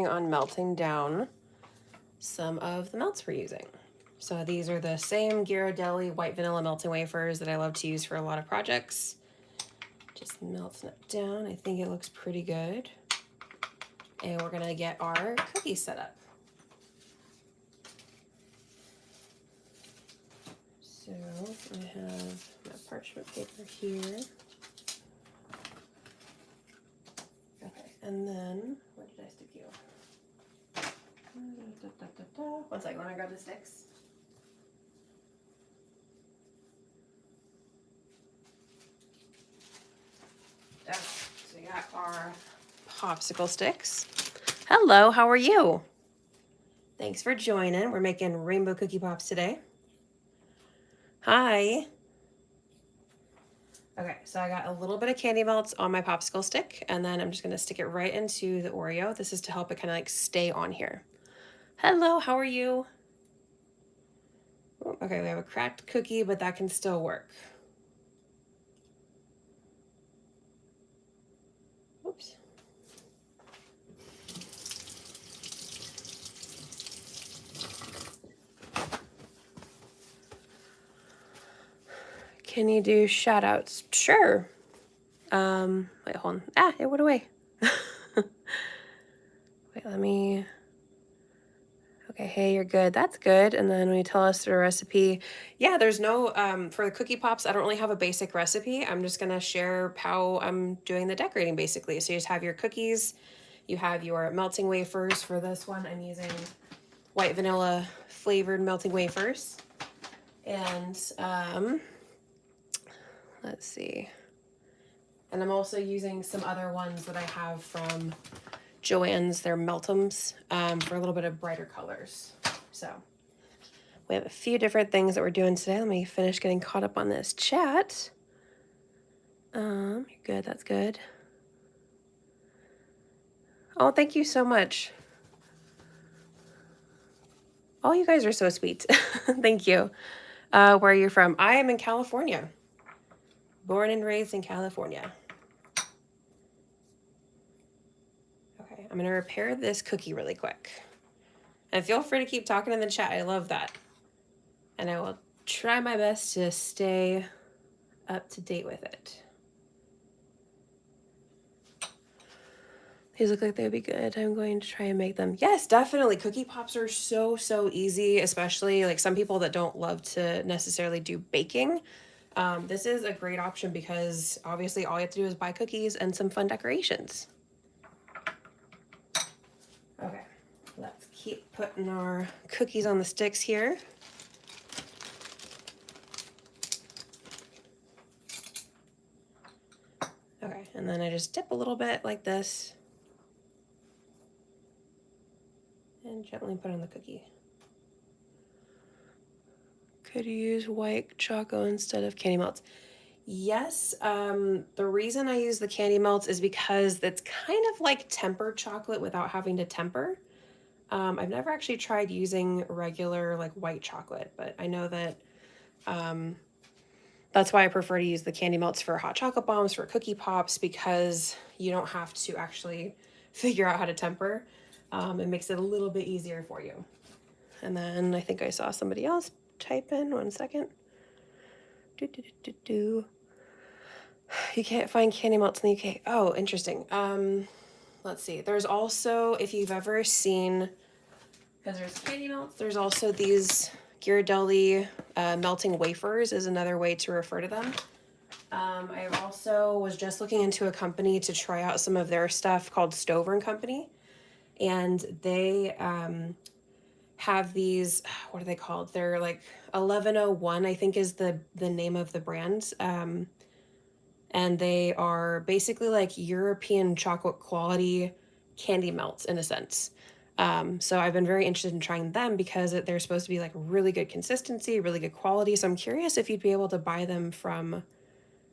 on melting down some of the melts we're using. So these are the same Ghirardelli white vanilla melting wafers that I love to use for a lot of projects. Just melting it down. I think it looks pretty good. And we're gonna get our cookies set up. So I have my parchment paper here. Okay, and then, where did I stick you? One second, let me grab the sticks. Okay, so we got our popsicle sticks. Hello, how are you? Thanks for joining. We're making rainbow cookie pops today. Hi. Okay, so I got a little bit of candy melts on my popsicle stick, and then I'm just gonna stick it right into the Oreo. This is to help it kind of like stay on here. Hello, how are you? Okay, we have a cracked cookie, but that can still work. Oops. Can you do shout outs? Sure. Wait, hold on. Ah, it went away. Wait, let me. Okay, hey, you're good. That's good. And then when you tell us the recipe, yeah, there's no, for the cookie pops, I don't really have a basic recipe. I'm just gonna share how I'm doing the decorating basically. So you just have your cookies, you have your melting wafers. For this one, I'm using white vanilla flavored melting wafers. And let's see. And I'm also using some other ones that I have from Joann's, they're Meltums, for a little bit of brighter colors. So we have a few different things that we're doing today. Let me finish getting caught up on this chat. You're good, that's good. Oh, thank you so much. Oh, you guys are so sweet. Thank you. Where are you from? I am in California. Born and raised in California. Okay, I'm gonna repair this cookie really quick. And feel free to keep talking in the chat. I love that. And I will try my best to stay up to date with it. These look like they would be good. I'm going to try and make them. Yes, definitely. Cookie pops are so easy, especially like some people that don't love to necessarily do baking. This is a great option because obviously all you have to do is buy cookies and some fun decorations. Okay, let's keep putting our cookies on the sticks here. Okay, and then I just dip a little bit like this and gently put on the cookie. Could you use white choco instead of candy melts? Yes, the reason I use the candy melts is because it's kind of like tempered chocolate without having to temper. I've never actually tried using regular like white chocolate, but I know that that's why I prefer to use the candy melts for hot chocolate bombs, for cookie pops, because you don't have to actually figure out how to temper. It makes it a little bit easier for you. And then I think I saw somebody else type in, 1 second. You can't find candy melts in the UK. Oh, interesting. Let's see. There's also, if you've ever seen, because there's candy melts, there's also these Ghirardelli melting wafers is another way to refer to them. I also was just looking into a company to try out some of their stuff called Stover and Company, and they have these, what are they called? They're like 1101, I think is the name of the brand. And they are basically like European chocolate quality candy melts in a sense. So I've been very interested in trying them because they're supposed to be like really good consistency, really good quality. So I'm curious if you'd be able to buy them from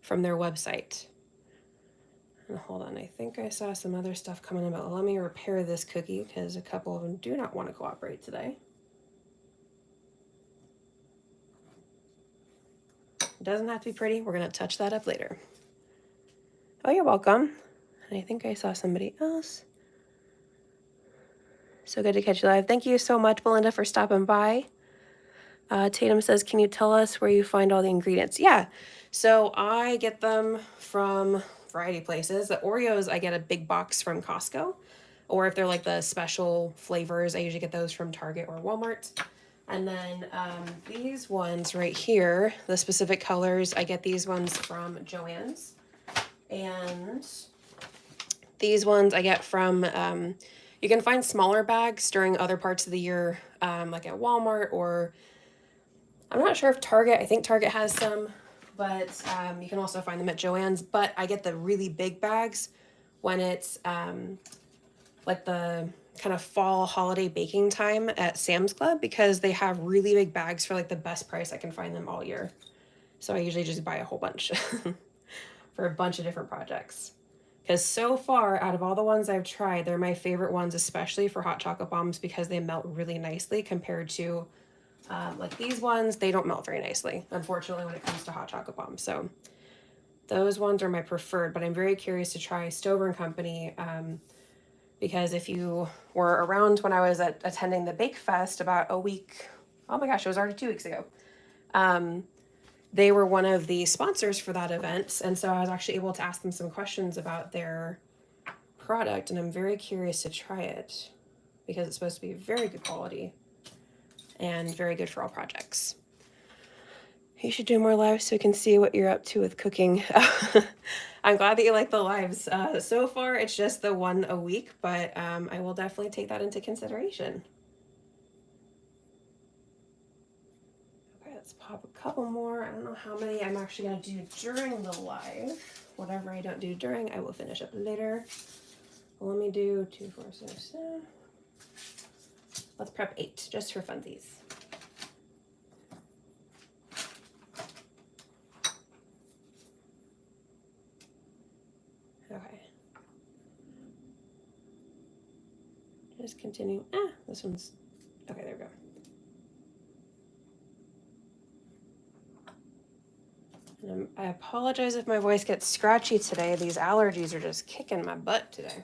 their website. And hold on, I think I saw some other stuff coming in, but let me repair this cookie because a couple of them do not want to cooperate today. It doesn't have to be pretty. We're going to touch that up later. Oh, you're welcome. And I think I saw somebody else. So good to catch you live. Thank you so much, Belinda, for stopping by. Tatum says, can you tell us where you find all the ingredients? Yeah, so I get them from variety of places. The Oreos, I get a big box from Costco. Or if they're like the special flavors, I usually get those from Target or Walmart. And then these ones right here, the specific colors, I get these ones from Joann's. And these ones I get from, you can find smaller bags during other parts of the year, like at Walmart, or I'm not sure if Target, I think Target has some, but you can also find them at Joann's. But I get the really big bags when it's like the kind of fall holiday baking time at Sam's Club, because they have really big bags for like the best price I can find them all year. So I usually just buy a whole bunch for a bunch of different projects. Because so far, out of all the ones I've tried, they're my favorite ones, especially for hot chocolate bombs, because they melt really nicely compared to like these ones. They don't melt very nicely, unfortunately, when it comes to hot chocolate bombs. So those ones are my preferred, but I'm very curious to try Stover and Company, because if you were around when I was attending the Bake Fest about a week, oh my gosh, it was already 2 weeks ago. They were one of the sponsors for that event, and so I was actually able to ask them some questions about their product, and I'm very curious to try it because it's supposed to be very good quality and very good for all projects. You should do more lives so we can see what you're up to with cooking. I'm glad that you like the lives. So far, it's just the one a week, but I will definitely take that into consideration. Let's pop a couple more. I don't know how many I'm actually going to do during the live. Whatever I don't do during, I will finish up later. Let me do 2, 4, 6, 7. Let's prep 8 just for funsies. Okay. Just continue. This one's okay. There we go. And I apologize if my voice gets scratchy today. These allergies are just kicking my butt today.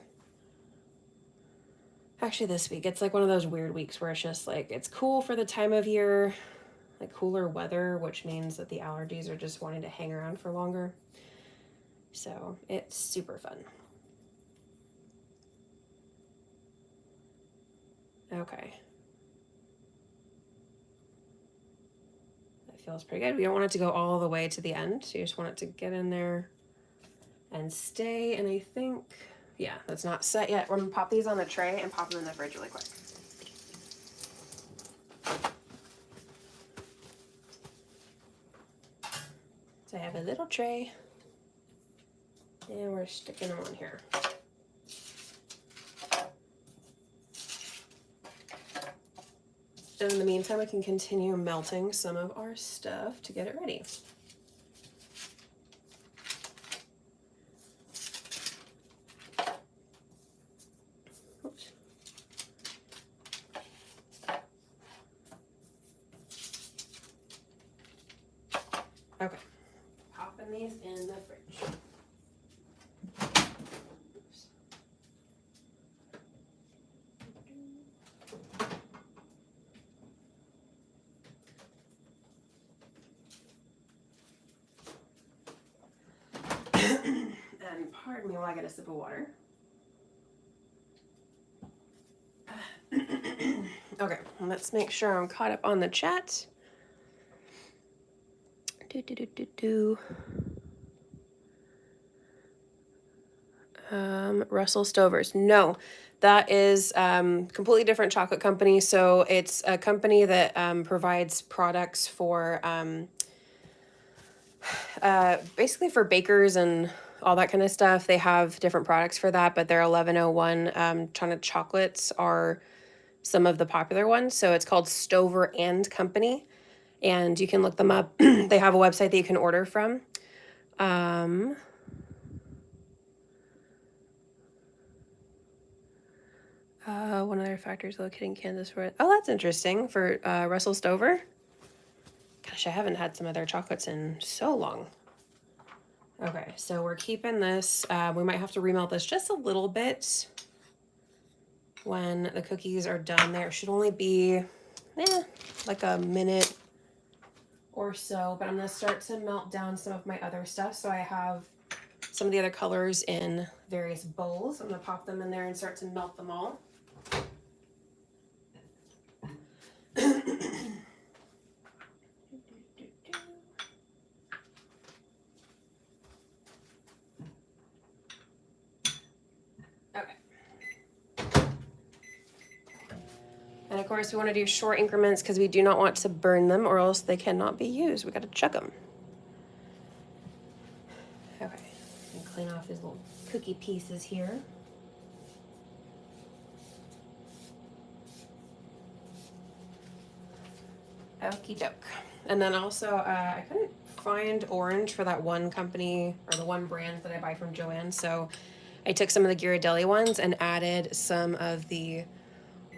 Actually, this week, it's like one of those weird weeks where it's just like, it's cool for the time of year, like cooler weather, which means that the allergies are just wanting to hang around for longer. So it's super fun. Okay. Feels pretty good. We don't want it to go all the way to the end. You just want it to get in there and stay. And I think, yeah, that's not set yet. We're gonna pop these on a tray and pop them in the fridge really quick. So I have a little tray and we're sticking them on here. And in the meantime, I can continue melting some of our stuff to get it ready. Oops. Okay, popping these in the fridge. And pardon me while I get a sip of water. Okay, let's make sure I'm caught up on the chat. Russell Stover's. No, that is completely different chocolate company. So it's a company that provides products for basically for bakers and all that kind of stuff. They have different products for that, but their 1101 China chocolates are some of the popular ones. So it's called Stover and Company, and you can look them up. They have a website that you can order from. One of their factories located in Kansas. For oh, that's interesting for Russell Stover. Gosh, I haven't had some of their chocolates in so long. Okay, so we're keeping this. We might have to remelt this just a little bit. when the cookies are done. There should only be like a minute or so, but I'm going to start to melt down some of my other stuff. So I have some of the other colors in various bowls. I'm going to pop them in there and start to melt them all. Okay. And of course we want to do short increments because we do not want to burn them or else they cannot be used. We got to chuck them. Okay, and clean off these little cookie pieces here. Okie doke. And then also, I couldn't find orange for that one company or the one brand that I buy from Joann. So I took some of the Ghirardelli ones and added some of the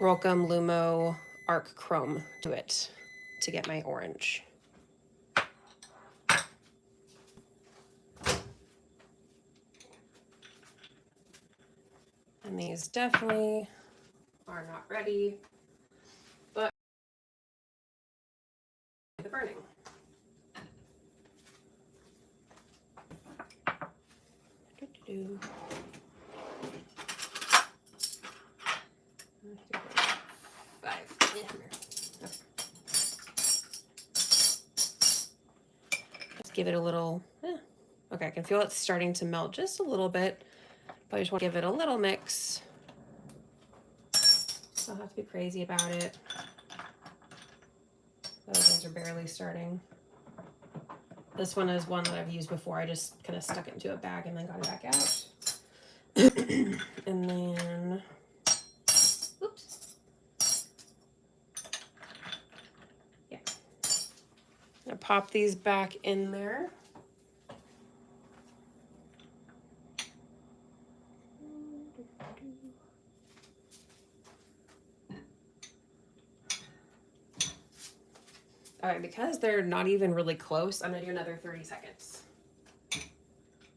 Rolcom Lumo Arc Chrome to it to get my orange. And these definitely are not ready, but the burning. Do-do-do. 5. Yeah, come here. Okay. Let's give it a little, okay, I can feel it starting to melt just a little bit, but I just want to give it a little mix. Don't have to be crazy about it. Those ones are barely starting. This one is one that I've used before. I just kind of stuck it into a bag and then got it back out. And then, oops. Yeah. I'm gonna pop these back in there. All right, because they're not even really close, I'm gonna do another 30 seconds.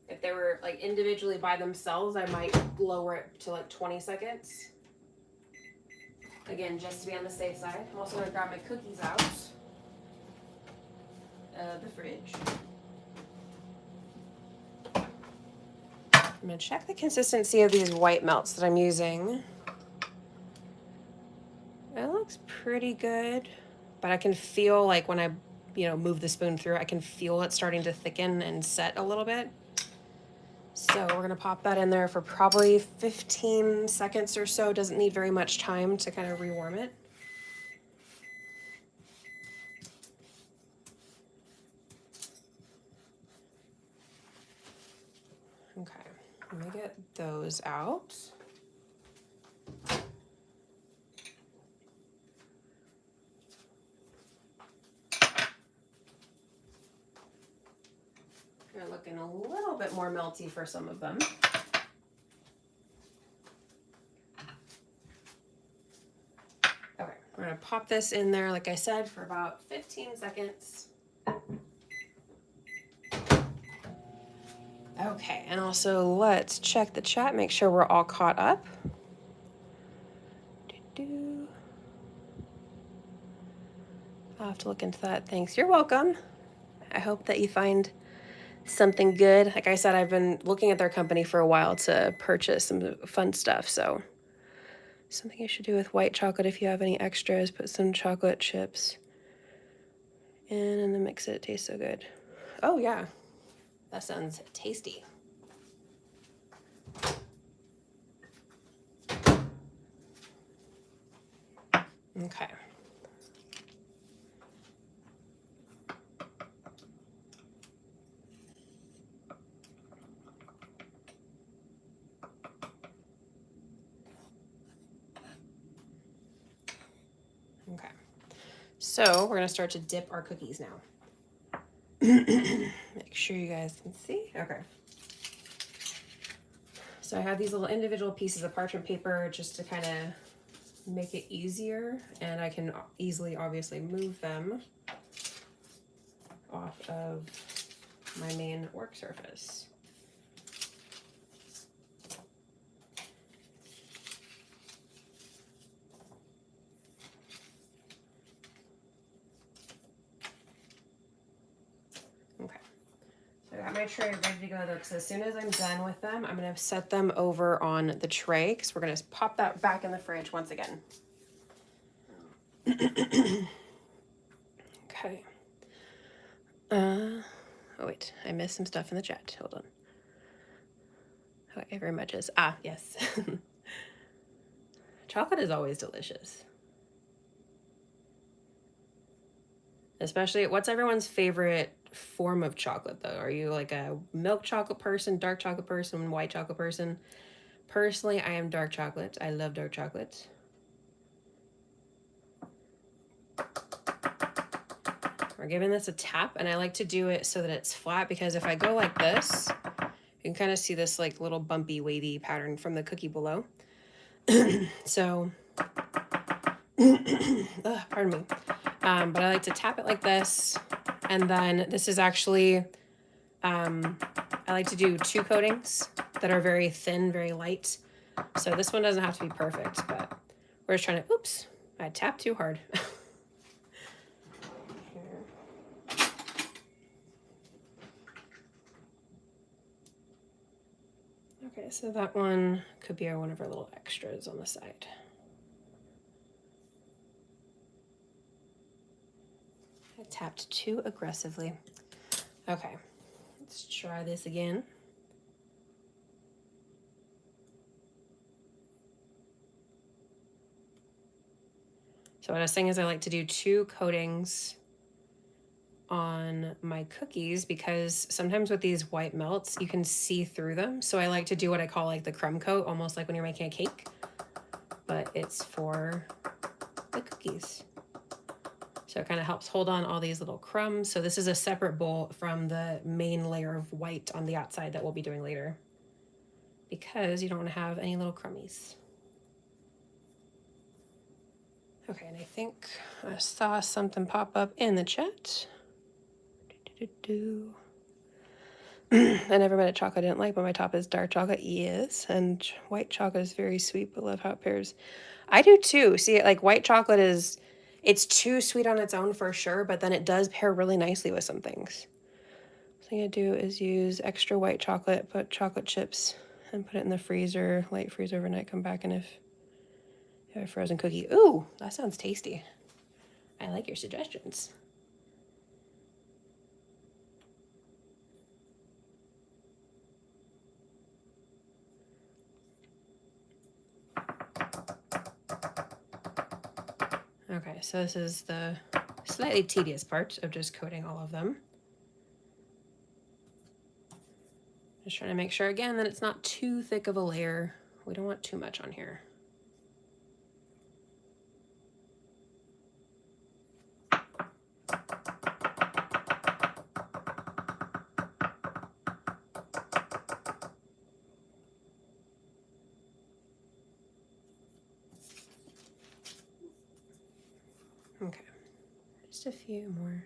If they were like individually by themselves, I might lower it to like 20 seconds. Again, just to be on the safe side. I'm also gonna grab my cookies out of the fridge. I'm gonna check the consistency of these white melts that I'm using. It looks pretty good, but I can feel like when I, move the spoon through, I can feel it starting to thicken and set a little bit. So we're gonna pop that in there for probably 15 seconds or so. Doesn't need very much time to kind of rewarm it. Okay, let me get those out. They're looking a little bit more melty for some of them. Okay, we're gonna pop this in there, like I said, for about 15 seconds. Okay, and also let's check the chat, make sure we're all caught up. I'll have to look into that. Thanks. You're welcome. I hope that you find something good. Like I said, I've been looking at their company for a while to purchase some fun stuff. So something you should do with white chocolate if you have any extras, put some chocolate chips in and then mix it. It tastes so good. Oh yeah, that sounds tasty. Okay. Okay. So we're gonna start to dip our cookies now. Make sure you guys can see. Okay. So I have these little individual pieces of parchment paper just to kind of make it easier, and I can easily obviously move them off of my main work surface. my tray ready to go though, because as soon as I'm done with them, I'm going to set them over on the tray, because we're going to pop that back in the fridge once again. Okay. Oh wait, I missed some stuff in the chat. Hold on. Okay, very much is. Ah, yes. Chocolate is always delicious. Especially, what's everyone's favorite form of chocolate though? Are you like a milk chocolate person, dark chocolate person, white chocolate person? Personally, I am dark chocolate. I love dark chocolate. We're giving this a tap, and I like to do it so that it's flat, because if I go like this, you can kind of see this like little bumpy, wavy pattern from the cookie below. So, pardon me. But I like to tap it like this, and then this is actually, I like to do 2 coatings that are very thin, very light. So this one doesn't have to be perfect, but we're just trying to, oops, I tapped too hard. Okay, so that one could be one of our little extras on the side. I tapped too aggressively. Okay, let's try this again. So what I was saying is I like to do 2 coatings on my cookies, because sometimes with these white melts you can see through them, so I like to do what I call like the crumb coat, almost like when you're making a cake, but it's for the cookies. So it kind of helps hold on all these little crumbs. So this is a separate bowl from the main layer of white on the outside that we'll be doing later, because you don't want to have any little crummies. Okay, and I think I saw something pop up in the chat. I never met a chocolate I didn't like, but my top is dark chocolate. Yes, and white chocolate is very sweet, but love how it pairs. I do too. See, like white chocolate is, it's too sweet on its own for sure, but then it does pair really nicely with some things. The thing I do is use extra white chocolate, put chocolate chips, and put it in the freezer, light freeze overnight, come back, and if you have a frozen cookie. Ooh, that sounds tasty. I like your suggestions. Okay, so this is the slightly tedious part of just coating all of them. Just trying to make sure again that it's not too thick of a layer. We don't want too much on here. Okay, just a few more.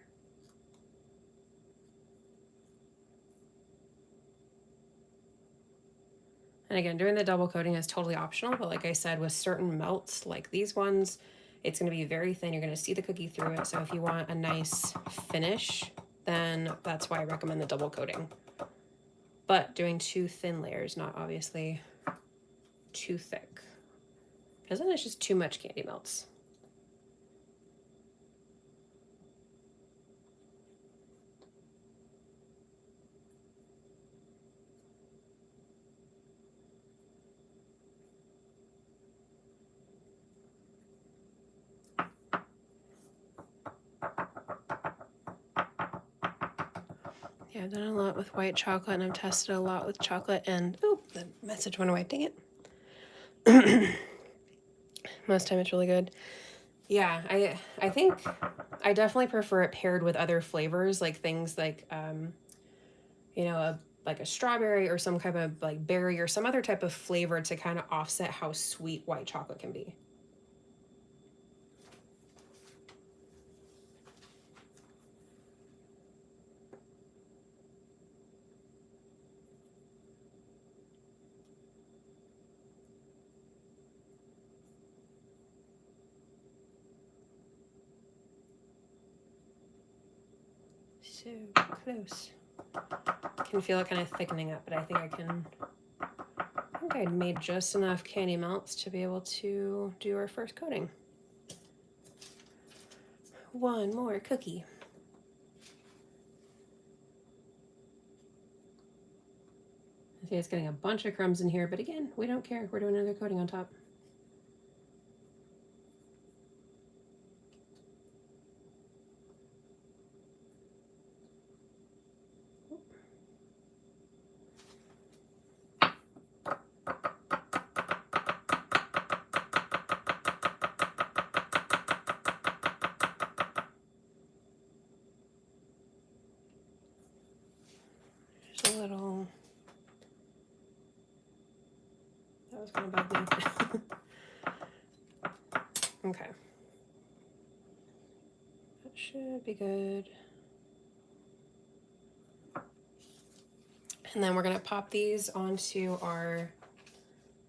And again, doing the double coating is totally optional, but like I said, with certain melts like these ones, it's going to be very thin. You're going to see the cookie through it. So if you want a nice finish, then that's why I recommend the double coating. But doing 2 thin layers, not obviously too thick, because then it's just too much candy melts. Yeah, I've done a lot with white chocolate, and I've tested a lot with chocolate, and oh, the message went away, dang it. Most time it's really good. Yeah, I think I definitely prefer it paired with other flavors, like things like you know, like a strawberry or some kind of like berry or some other type of flavor to kind of offset how sweet white chocolate can be. So close. I can feel it kind of thickening up, but I think I made just enough candy melts to be able to do our first coating. One more cookie. I see it's getting a bunch of crumbs in here, but again, we don't care. We're doing another coating on top. Just a little. That was going to bug me. Okay. That should be good. And then we're going to pop these onto our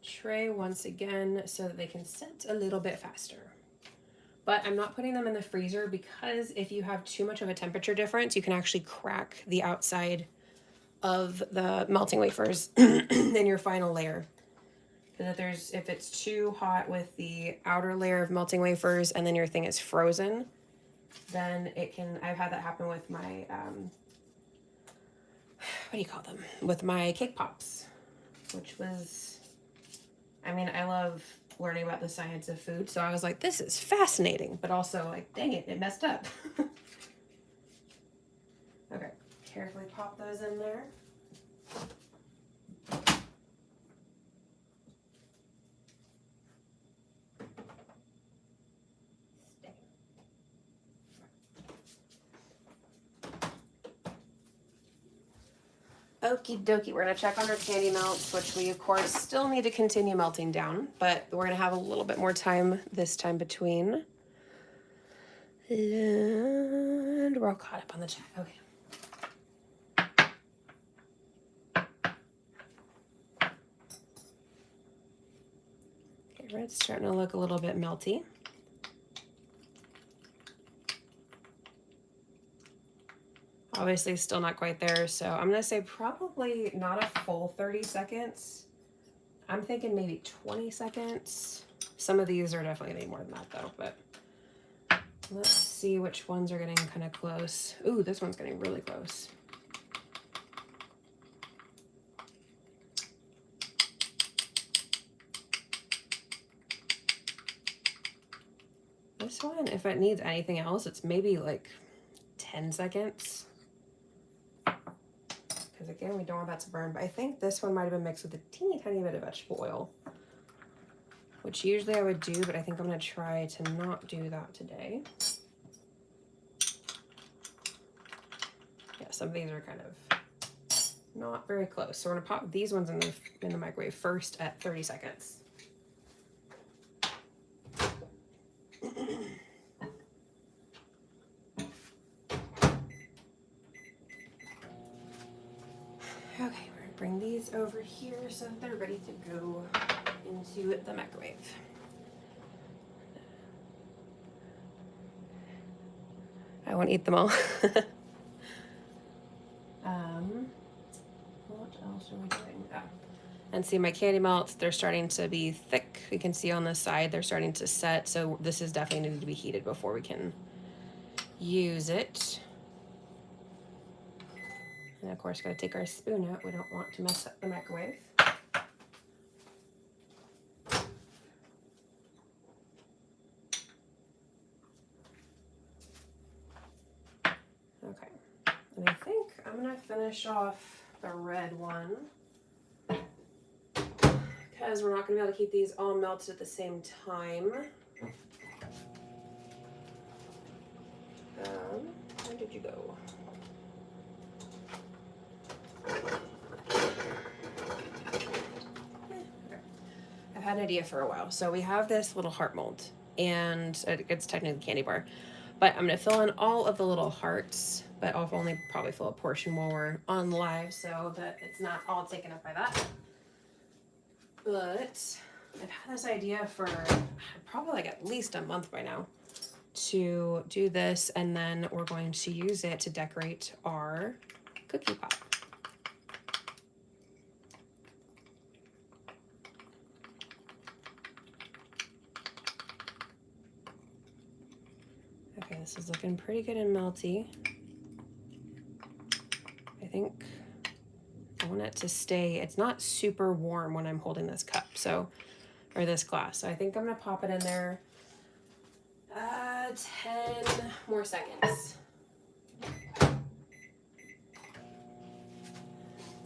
tray once again so that they can set a little bit faster. But I'm not putting them in the freezer because if you have too much of a temperature difference, you can actually crack the outside of the melting wafers in your final layer. Because if it's too hot with the outer layer of melting wafers and then your thing is frozen, then it can, I've had that happen with my, what do you call them? With my cake pops, which was, I mean, I love learning about the science of food, so I was like, this is fascinating, but also like, dang it, it messed up. Okay, carefully pop those in there. Okie dokie, we're gonna check on our candy melts, which we of course still need to continue melting down, but we're gonna have a little bit more time this time between. And we're all caught up on the chat, okay. Okay, red's starting to look a little bit melty. Obviously still not quite there, so I'm gonna say probably not a full 30 seconds. I'm thinking maybe 20 seconds. Some of these are definitely gonna be more than that though, but let's see which ones are getting kind of close. Ooh, this one's getting really close. This one, if it needs anything else, it's maybe like 10 seconds. Because again, we don't want that to burn, but I think this one might have been mixed with a teeny tiny bit of vegetable oil, which usually I would do, but I think I'm gonna try to not do that today. Yeah, some of these are kind of not very close. So we're gonna pop these ones in the microwave first at 30 seconds. Okay, we're gonna bring these over here so that they're ready to go into the microwave. I won't eat them all. What else are we doing? Oh. And see my candy melts, they're starting to be thick. You can see on the side, they're starting to set. So this is definitely needed to be heated before we can use it. And of course, gotta take our spoon out. We don't want to mess up the microwave. Okay, and I think I'm gonna finish off the red one because we're not gonna be able to keep these all melted at the same time. Where did you go? I've had an idea for a while. So we have this little heart mold, and it's technically a candy bar, but I'm gonna fill in all of the little hearts, but I'll only probably fill a portion while we're on live so that it's not all taken up by that. But I've had this idea for probably like at least a month by now to do this, and then we're going to use it to decorate our cookie pop. Okay, this is looking pretty good and melty. I think I want it to stay, it's not super warm when I'm holding this cup, so, or this glass. So I think I'm gonna pop it in there 10 more seconds.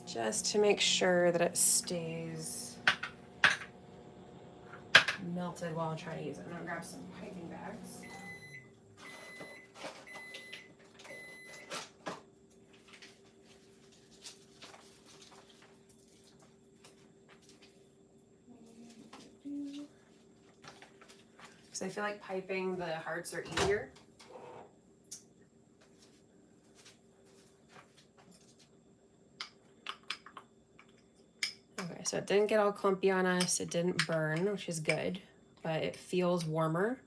Just to make sure that it stays melted while I'm trying to use it. I'm gonna grab some piping bags. Because I feel like piping the hearts are easier. Okay, so it didn't get all clumpy on us. It didn't burn, which is good, but it feels warmer.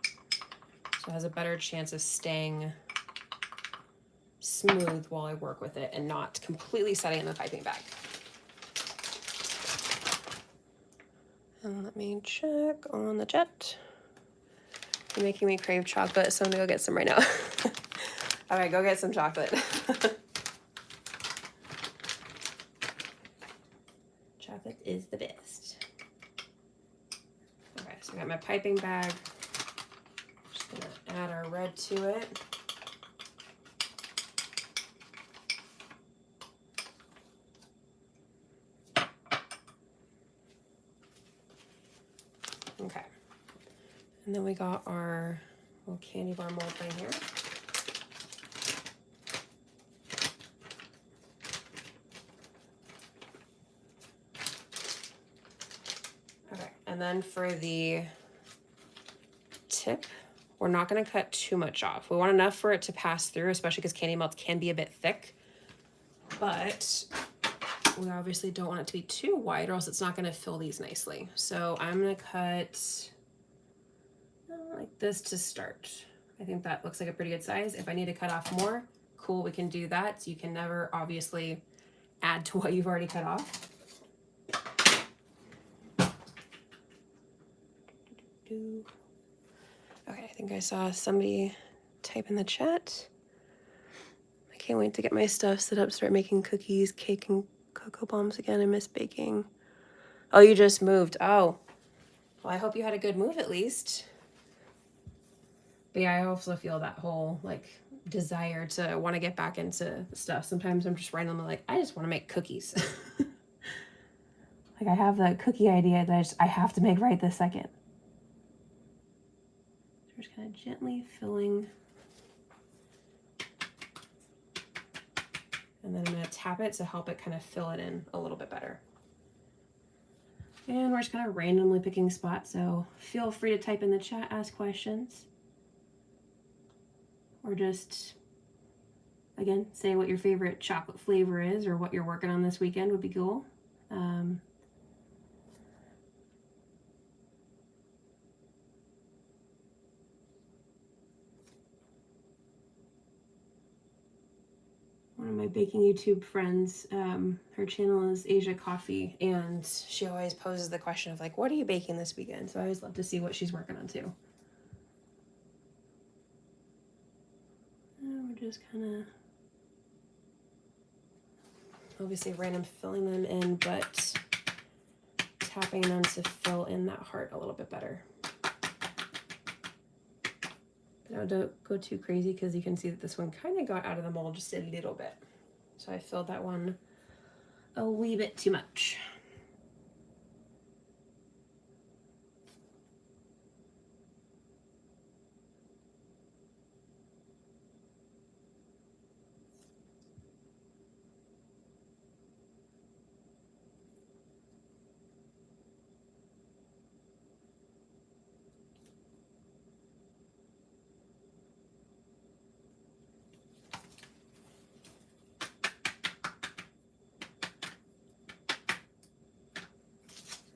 So it has a better chance of staying smooth while I work with it and not completely setting in the piping bag. And let me check on the jet. You're making me crave chocolate, so I'm gonna go get some right now. All right, go get some chocolate. Chocolate is the best. Okay, so I got my piping bag. Just gonna add our red to it. Okay. And then we got our little candy bar mold thing here. Okay, and then for the tip, we're not gonna cut too much off. We want enough for it to pass through, especially because candy melts can be a bit thick, but we obviously don't want it to be too wide or else it's not gonna fill these nicely. So I'm gonna cut like this to start. I think that looks like a pretty good size. If I need to cut off more, cool, we can do that. So you can never obviously add to what you've already cut off. Okay, I think I saw somebody type in the chat. I can't wait to get my stuff set up, start making cookies, cake, and cocoa bombs again. I miss baking. Oh, you just moved. Oh, well, I hope you had a good move at least. But yeah, I also feel that whole like desire to want to get back into stuff. Sometimes I'm just randomly like, I just want to make cookies. Like I have the cookie idea that I have to make right this second. So just kind of gently filling. And then I'm going to tap it to help it kind of fill it in a little bit better. And we're just kind of randomly picking spots, so feel free to type in the chat, ask questions. Or just, again, say what your favorite chocolate flavor is or what you're working on this weekend would be cool. One of my baking YouTube friends, her channel is Asia Coffee, and she always poses the question of like, what are you baking this weekend? So I always love to see what she's working on too. And we're just kind of obviously random filling them in, but tapping them to fill in that heart a little bit better. Now don't go too crazy because you can see that this one kind of got out of the mold just a little bit. So I filled that one a wee bit too much.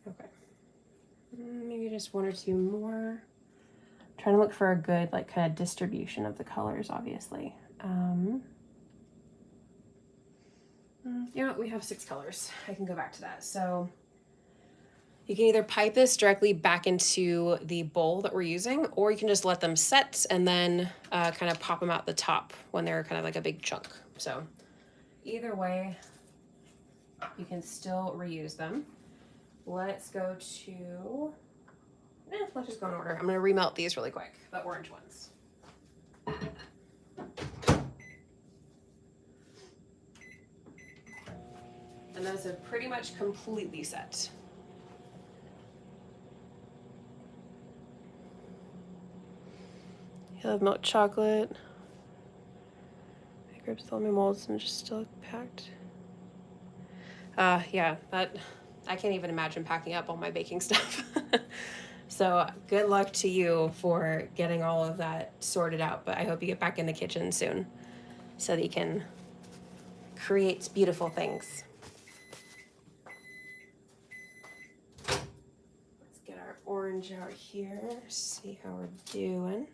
Okay, maybe just one or two more. Trying to look for a good like kind of distribution of the colors, obviously. You know, we have 6 colors. I can go back to that. So you can either pipe this directly back into the bowl that we're using, or you can just let them set and then kind of pop them out the top when they're kind of like a big chunk. So either way, you can still reuse them. Let's go to, let's just go in order. I'm gonna remelt these really quick, the orange ones. And those have pretty much completely set. You'll have milk chocolate. My grapes still in my molds and just still packed. Yeah, that I can't even imagine packing up all my baking stuff. So good luck to you for getting all of that sorted out, but I hope you get back in the kitchen soon so that you can create beautiful things. Let's get our orange out here, see how we're doing.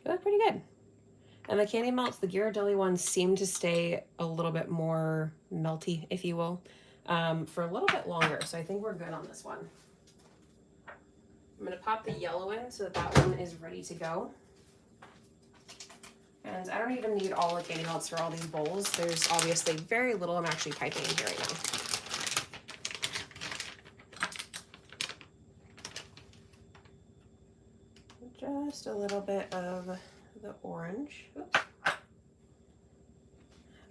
They look pretty good. And the candy melts, the Ghirardelli ones seem to stay a little bit more melty, if you will, for a little bit longer. So I think we're good on this one. I'm gonna pop the yellow in so that that one is ready to go. And I don't even need all the candy melts for all these bowls. There's obviously very little I'm actually piping in here right now. Just a little bit of the orange. Oops. A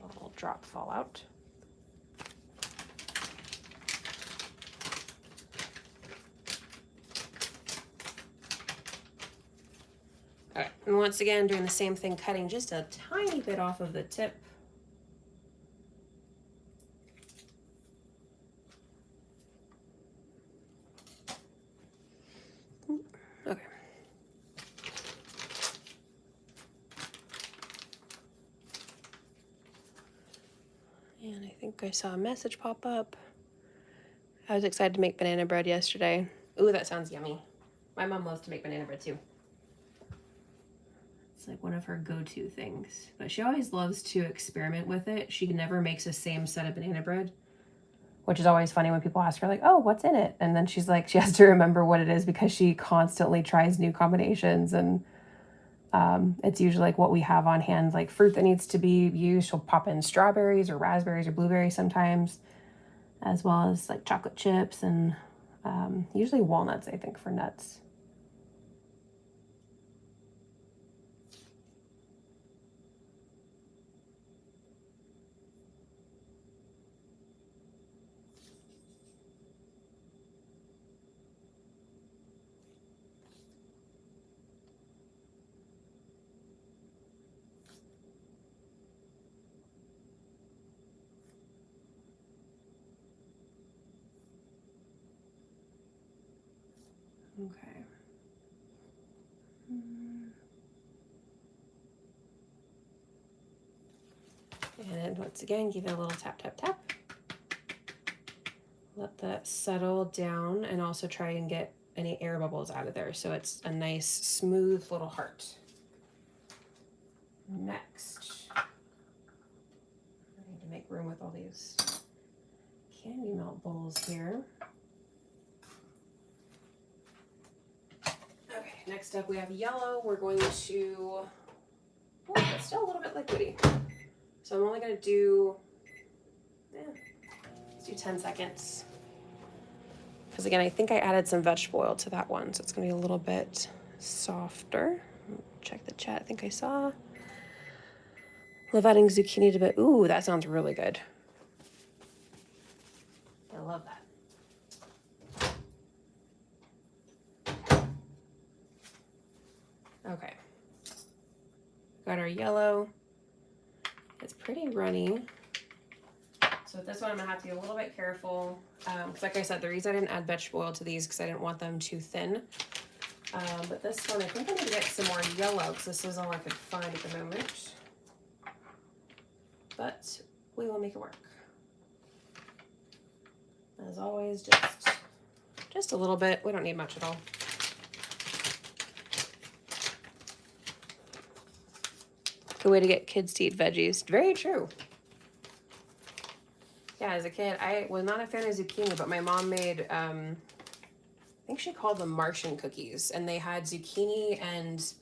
little drop fall out. All right, and once again, doing the same thing, cutting just a tiny bit off of the tip. Okay. And I think I saw a message pop up. I was excited to make banana bread yesterday. Ooh, that sounds yummy. My mom loves to make banana bread too. It's like one of her go-to things. But she always loves to experiment with it. She never makes the same set of banana bread, which is always funny when people ask her, like, oh, what's in it? And then she's like, she has to remember what it is because she constantly tries new combinations. And it's usually like what we have on hand, like fruit that needs to be used. She'll pop in strawberries or raspberries or blueberries sometimes, as well as like chocolate chips and usually walnuts, I think, for nuts. Okay. And once again, give it a little tap, tap, tap. Let that settle down and also try and get any air bubbles out of there so it's a nice, smooth little heart. Next, I need to make room with all these candy melt bowls here. Okay, next up we have yellow. We're going to, oh, it's still a little bit liquidy. So I'm only going to do, let's do 10 seconds. Because again, I think I added some vegetable oil to that one, so it's going to be a little bit softer. Check the chat, I think I saw. Love adding zucchini to it. Ooh, that sounds really good. I love that. Okay. Got our yellow. It's pretty runny. So with this one, I'm gonna have to be a little bit careful. Because like I said, the reason I didn't add vegetable oil to these because I didn't want them too thin. But this one, I think I'm gonna get some more yellow because this is all I could find at the moment. But we will make it work. As always, just a little bit. We don't need much at all. Good way to get kids to eat veggies. Very true. Yeah, as a kid, I was not a fan of zucchini, but my mom made, I think she called them Martian cookies, and they had zucchini and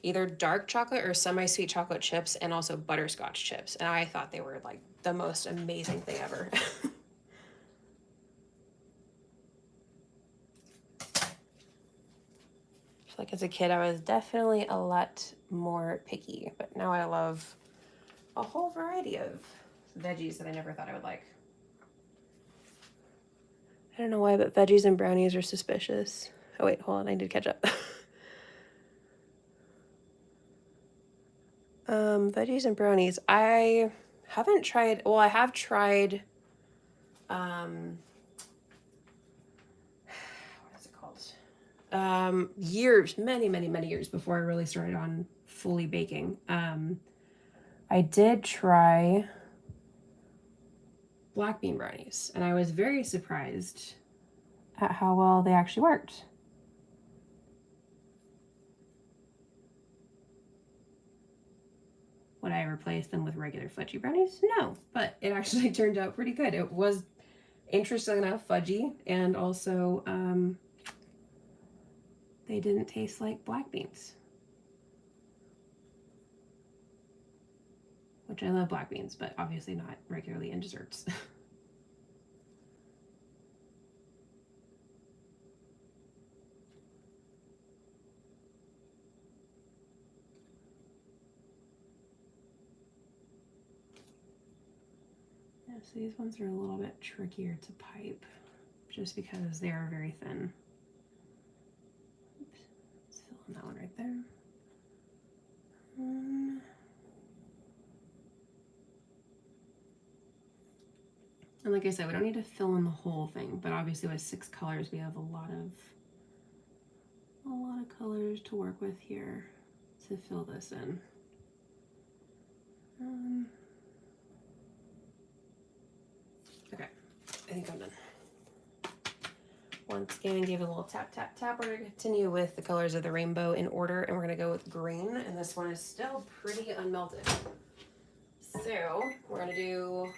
either dark chocolate or semi-sweet chocolate chips and also butterscotch chips. And I thought they were like the most amazing thing ever. Like as a kid, I was definitely a lot more picky, but now I love a whole variety of veggies that I never thought I would like. I don't know why, but veggies and brownies are suspicious. Oh wait, hold on, I need to catch up. Veggies and brownies. I haven't tried, well, I have tried, what is it called? Years, many years before I really started on fully baking. I did try black bean brownies, and I was very surprised at how well they actually worked. Would I replace them with regular fudgy brownies? No, but it actually turned out pretty good. It was, interesting enough, fudgy, and also they didn't taste like black beans. Which I love black beans, but obviously not regularly in desserts. Yeah, so these ones are a little bit trickier to pipe just because they are very thin. Oops. Let's fill in that one right there. And like I said, we don't need to fill in the whole thing, but obviously with 6 colors, we have a lot of colors to work with here to fill this in. Okay, I think I'm done. Once again, give it a little tap, tap, tap. We're gonna continue with the colors of the rainbow in order, and we're gonna go with green, and this one is still pretty unmelted. So we're gonna do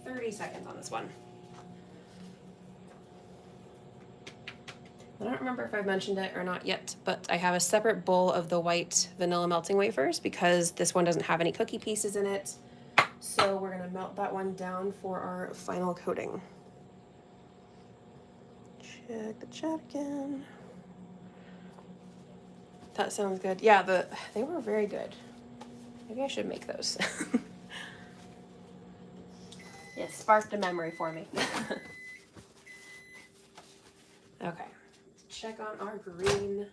30 seconds on this one. I don't remember if I've mentioned it or not yet, but I have a separate bowl of the white vanilla melting wafers because this one doesn't have any cookie pieces in it. So we're gonna melt that one down for our final coating. Check the chat again. That sounds good. Yeah, they were very good. Maybe I should make those. It sparked a memory for me. Okay, let's check on our green.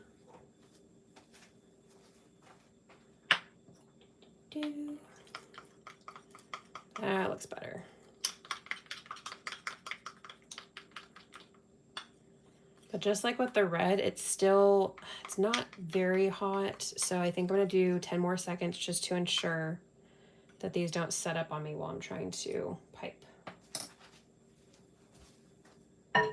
That looks better. But just like with the red, it's not very hot. So I think I'm gonna do 10 more seconds just to ensure that these don't set up on me while I'm trying to pipe. And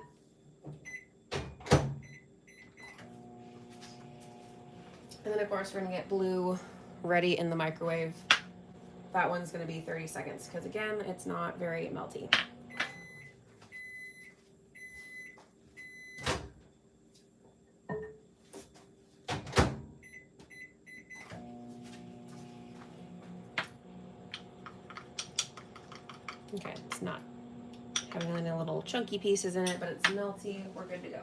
then of course we're gonna get blue ready in the microwave. That one's gonna be 30 seconds because again, it's not very melty. Okay, it's not having any little chunky pieces in it, but it's melty. We're good to go.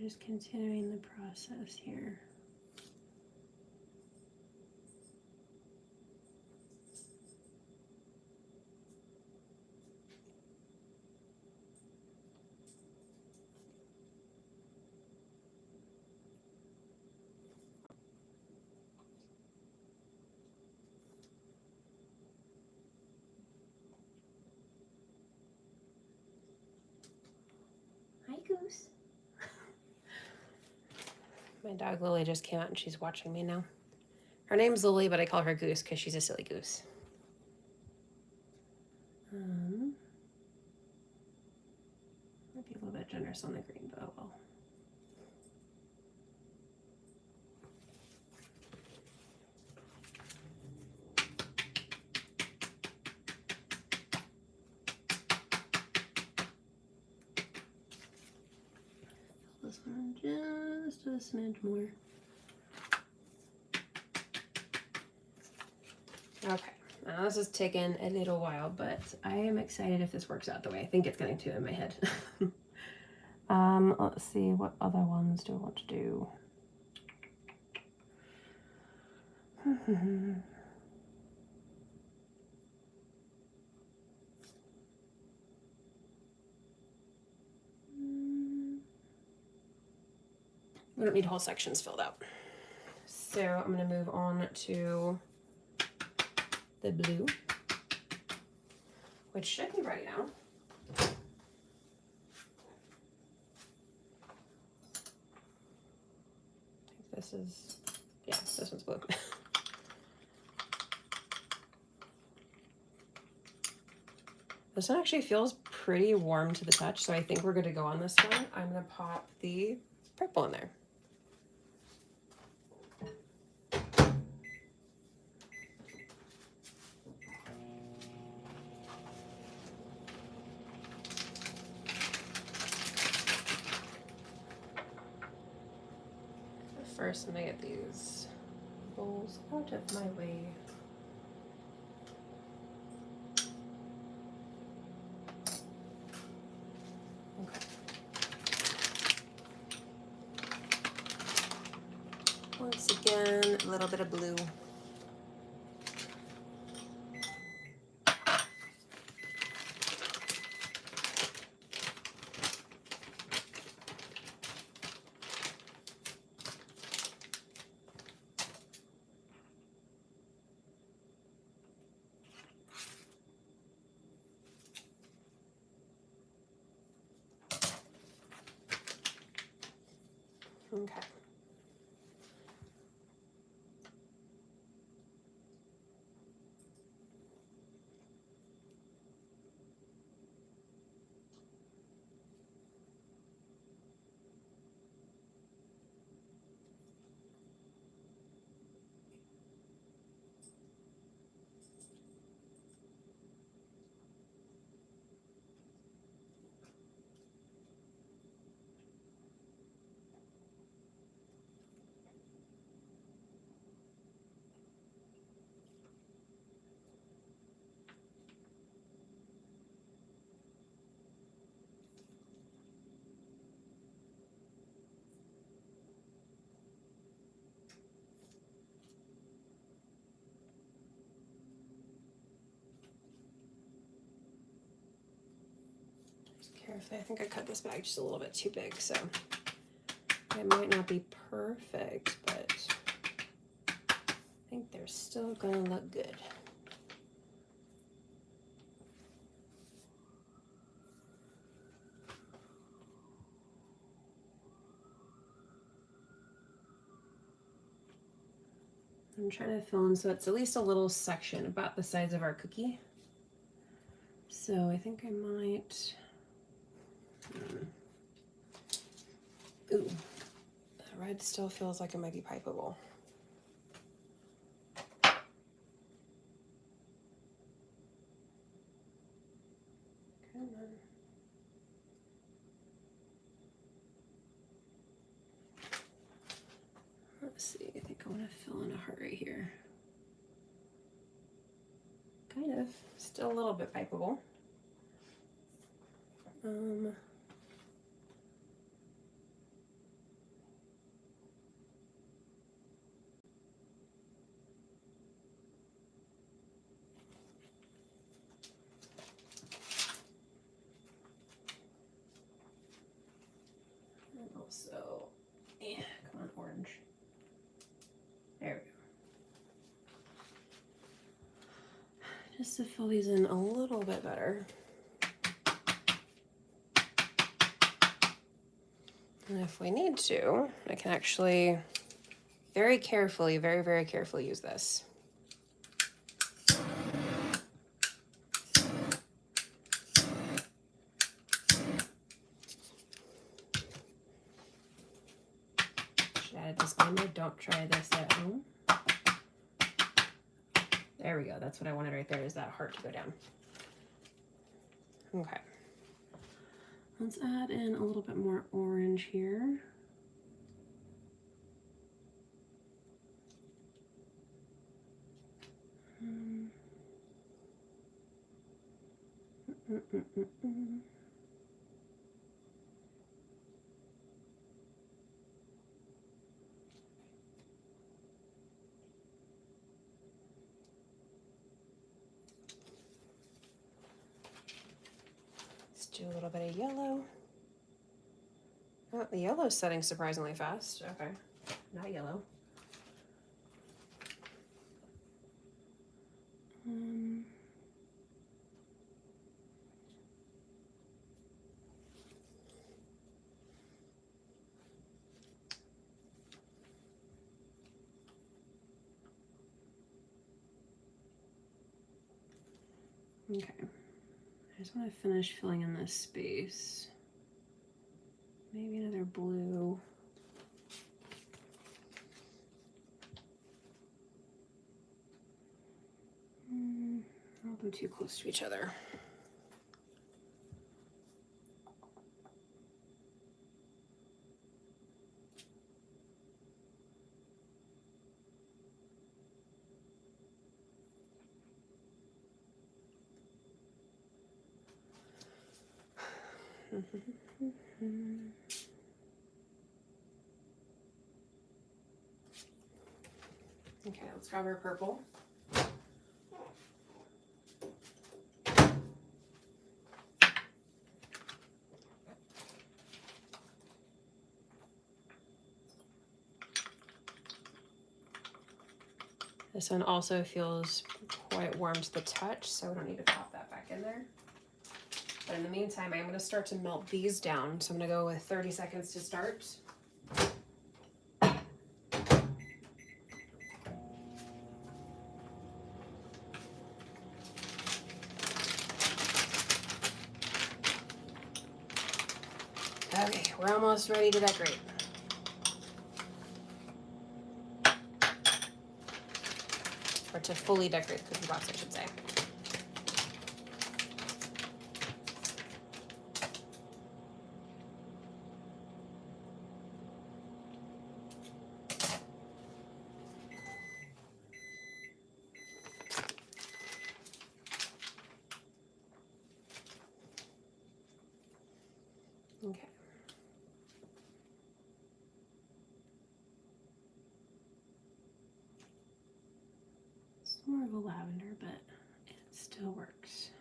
just continuing the process here. Hi, Goose. My dog Lily just came out and she's watching me now. Her name's Lily, but I call her Goose because she's a silly goose. Might be a little bit generous on the green, but oh well. Fill this one just a smidge more. Okay, now this is taking a little while, but I am excited if this works out the way I think it's going to in my head. Let's see, what other ones do I want to do? We don't need whole sections filled out. So I'm going to move on to the blue, which should be ready now. I think this is, yeah, this one's blue. This one actually feels pretty warm to the touch, so I think we're good to go on this one. I'm going to pop the purple in there. First, I'm gonna get these bowls out of my way. Okay. Once again, a little bit of blue. Okay. Carefully, I think I cut this bag just a little bit too big, so it might not be perfect, but I think they're still gonna look good. I'm trying to fill in so it's at least a little section about the size of our cookie. So I think I might. Ooh, the red still feels like it might be pipeable. Come on. Let's see, I think I want to fill in a heart right here. Kind of, still a little bit pipeable. just to fill these in a little bit better. And if we need to, I can actually very carefully, very, very carefully use this. Should add a disclaimer, don't try this at home. There we go, that's what I wanted right there, is that heart to go down. Okay. Let's add in a little bit more orange here. Let's do a little bit of yellow. Oh, the yellow's setting surprisingly fast. Okay, not yellow. Okay, I just want to finish filling in this space. Maybe another blue. I don't want them too close to each other. Okay, let's grab our purple. This one also feels quite warm to the touch, so we don't need to pop that back in there. But in the meantime, I'm going to start to melt these down. So I'm going to go with 30 seconds to start. Okay, we're almost ready to decorate. Or to fully decorate the cookie box, I should say. Okay. It's more of a lavender, but it still works.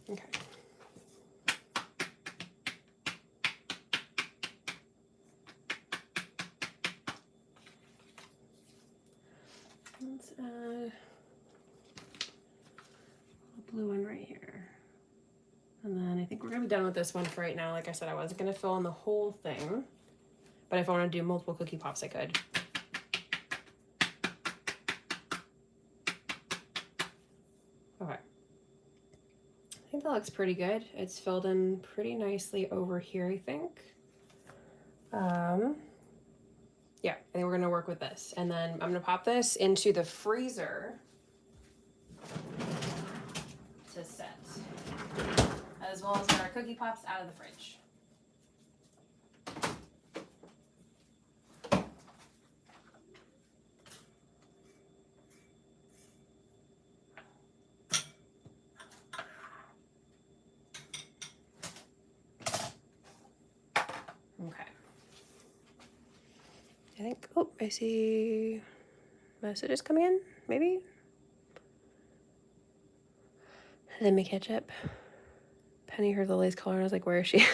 Okay. Let's add a blue one right here. And then I think we're gonna be done with this one for right now. Like I said, I wasn't gonna fill in the whole thing, but if I want to do multiple cookie pops, I could. Okay. think that looks pretty good. It's filled in pretty nicely over here, I think. Yeah, I think we're gonna work with this. And then I'm gonna pop this into the freezer to set, as well as get our cookie pops out of the fridge. Okay. I think, oh, I see messages coming in, maybe? Let me catch up. Penny heard Lily's caller and I was like, where is she?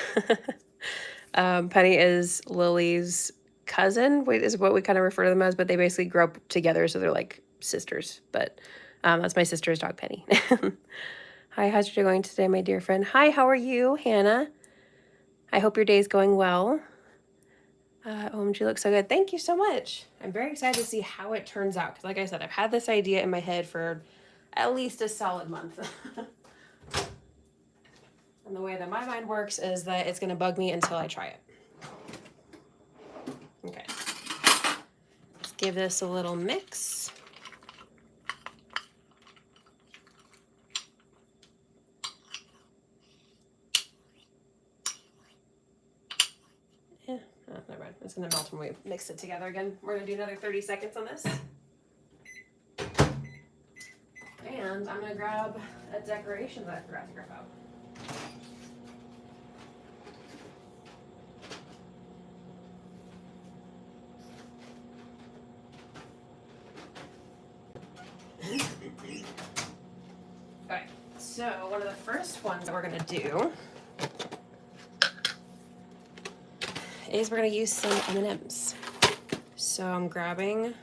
Penny is Lily's cousin, is what we kind of refer to them as, but they basically grew up together, so they're like sisters. But that's my sister's dog, Penny. Hi, how's your day going today, my dear friend? Hi, how are you, Hannah? I hope your day is going well. OMG looks so good. Thank you so much. I'm very excited to see how it turns out, because like I said, I've had this idea in my head for at least a solid month. And the way that my mind works is that it's going to bug me until I try it. Okay. Let's give this a little mix. Yeah, oh, never mind. It's going to melt when we mix it together again. We're going to do another 30 seconds on this. And I'm going to grab a decoration that I forgot to grab out. Okay, so one of the first ones that we're gonna do is we're gonna use some M&Ms. So I'm grabbing,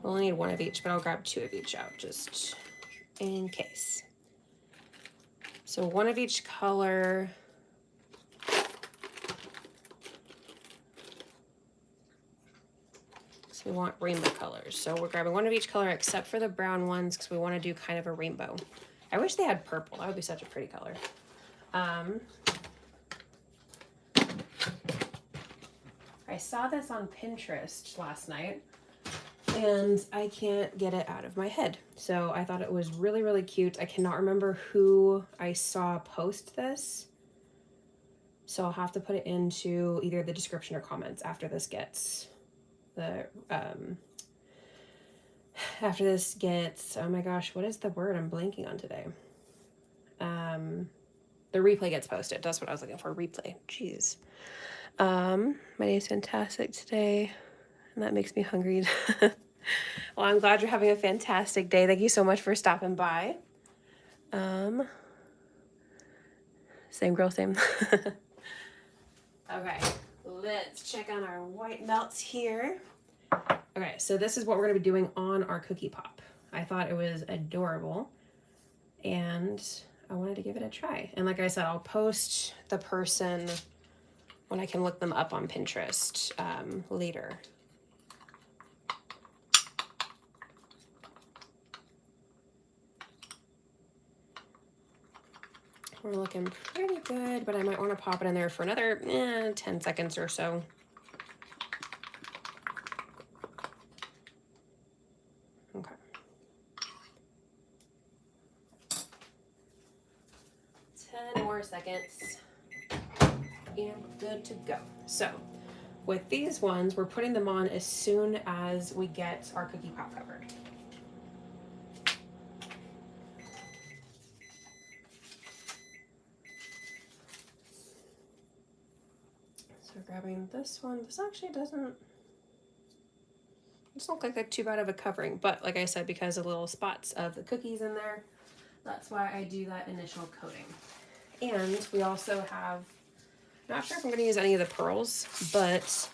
we'll only need one of each, but I'll grab two of each out just in case. So one of each color. We want rainbow colors. So we're grabbing one of each color except for the brown ones because we want to do kind of a rainbow. I wish they had purple. That would be such a pretty color. I saw this on Pinterest last night and I can't get it out of my head. So I thought it was really, really cute. I cannot remember who I saw post this. So I'll have to put it into either the description or comments after this gets oh my gosh, what is the word I'm blanking on today? The replay gets posted. That's what I was looking for, replay. Jeez. My day is fantastic today, and that makes me hungry. Well, I'm glad you're having a fantastic day. Thank you so much for stopping by. Same girl, same. Okay, let's check on our white melts here. Okay, so this is what we're gonna be doing on our cookie pop. I thought it was adorable and I wanted to give it a try. And like I said, I'll post the person when I can look them up on Pinterest later. We're looking pretty good, but I might want to pop it in there for another 10 seconds or so. Okay. 10 more seconds and we're good to go. So with these ones, we're putting them on as soon as we get our cookie pop covered. So grabbing this one, this actually doesn't look like too bad of a covering, but like I said, because of little spots of the cookies in there, that's why I do that initial coating. And we also have, not sure if I'm going to use any of the pearls, but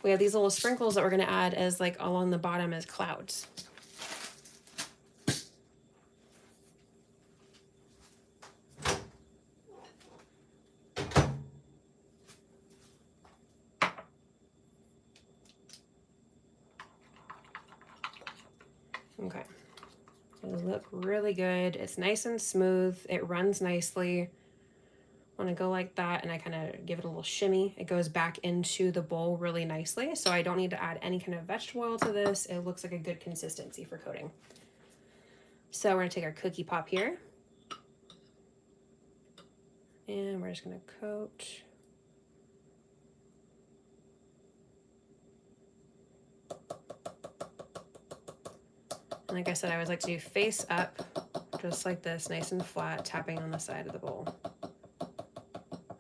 we have these little sprinkles that we're going to add as like along the bottom as clouds. Okay. Those look really good. It's nice and smooth. It runs nicely. When I go like that and I kind of give it a little shimmy, it goes back into the bowl really nicely. So I don't need to add any kind of vegetable oil to this. It looks like a good consistency for coating. So we're gonna take our cookie pop here. And we're just gonna coat. And like I said, I always like to do face up, just like this, nice and flat, tapping on the side of the bowl.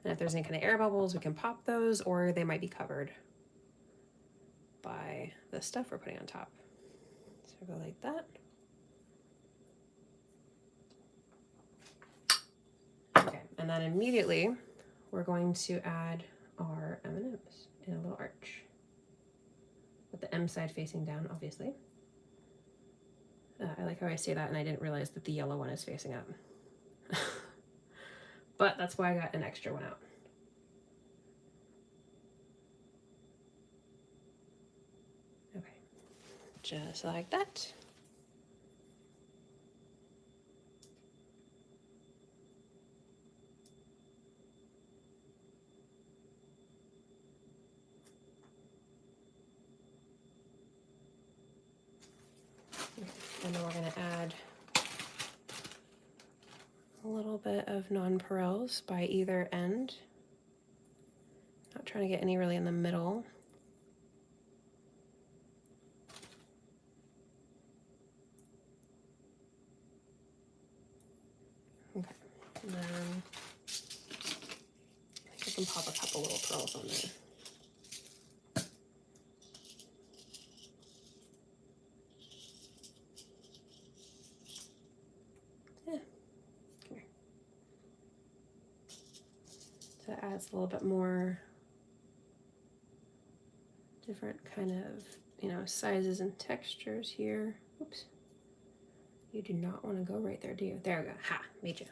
And if there's any kind of air bubbles, we can pop those, or they might be covered by the stuff we're putting on top. So go like that. Okay, and then immediately we're going to add our M&Ms in a little arch, with the M side facing down, obviously. I like how I say that and I didn't realize that the yellow one is facing up. But that's why I got an extra one out. Okay, just like that. And then we're going to add a little bit of nonpareils by either end. Not trying to get any really in the middle. Okay, and then I think I can pop a couple little pearls on there. That adds a little bit more different kind of, sizes and textures here. Oops. You do not want to go right there, do you? There we go. Ha, made you.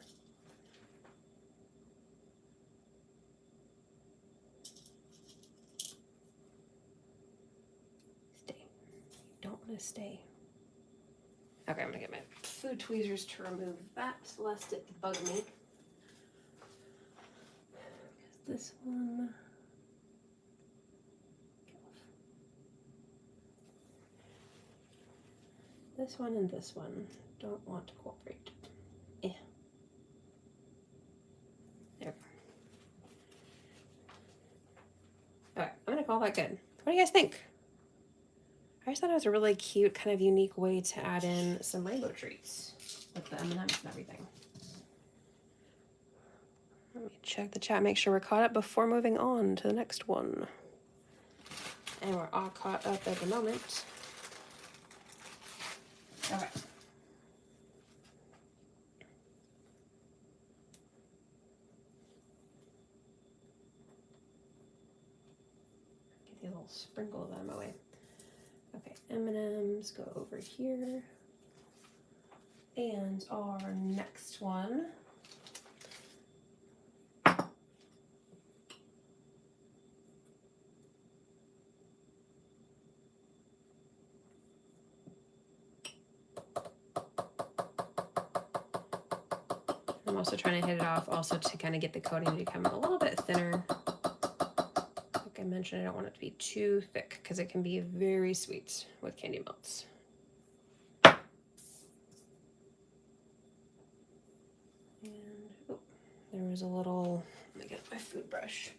Stay. You don't want to stay. Okay, I'm gonna get my food tweezers to remove that lest it bug me. This one, and this one don't want to cooperate. Yeah. There we go. Okay, I'm gonna call that good. What do you guys think? I just thought it was a really cute, kind of unique way to add in some rainbow treats with the M&Ms and everything. Let me check the chat, make sure we're caught up before moving on to the next one. And we're all caught up at the moment. Okay. Get the little sprinkle of them away. Okay, M&Ms go over here. And our next one. I'm also trying to hit it off also to kind of get the coating to become a little bit thinner. Like I mentioned, I don't want it to be too thick because it can be very sweet with candy melts. And oh, there was a little, let me get my food brush.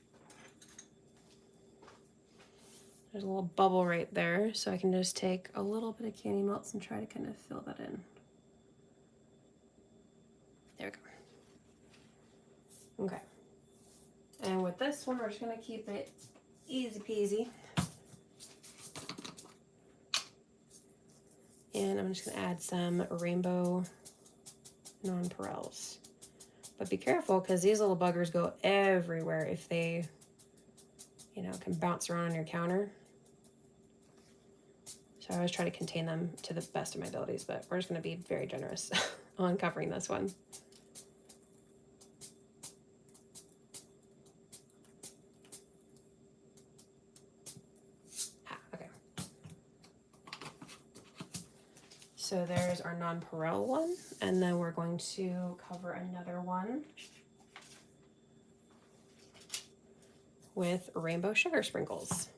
There's a little bubble right there, so I can just take a little bit of candy melts and try to kind of fill that in. There we go. Okay. And with this one, we're just gonna keep it easy peasy. And I'm just gonna add some rainbow nonpareils. But be careful because these little buggers go everywhere if they, can bounce around on your counter. So I always try to contain them to the best of my abilities, but we're just gonna be very generous on covering this one. So there's our nonpareil one, and then we're going to cover another one with rainbow sugar sprinkles.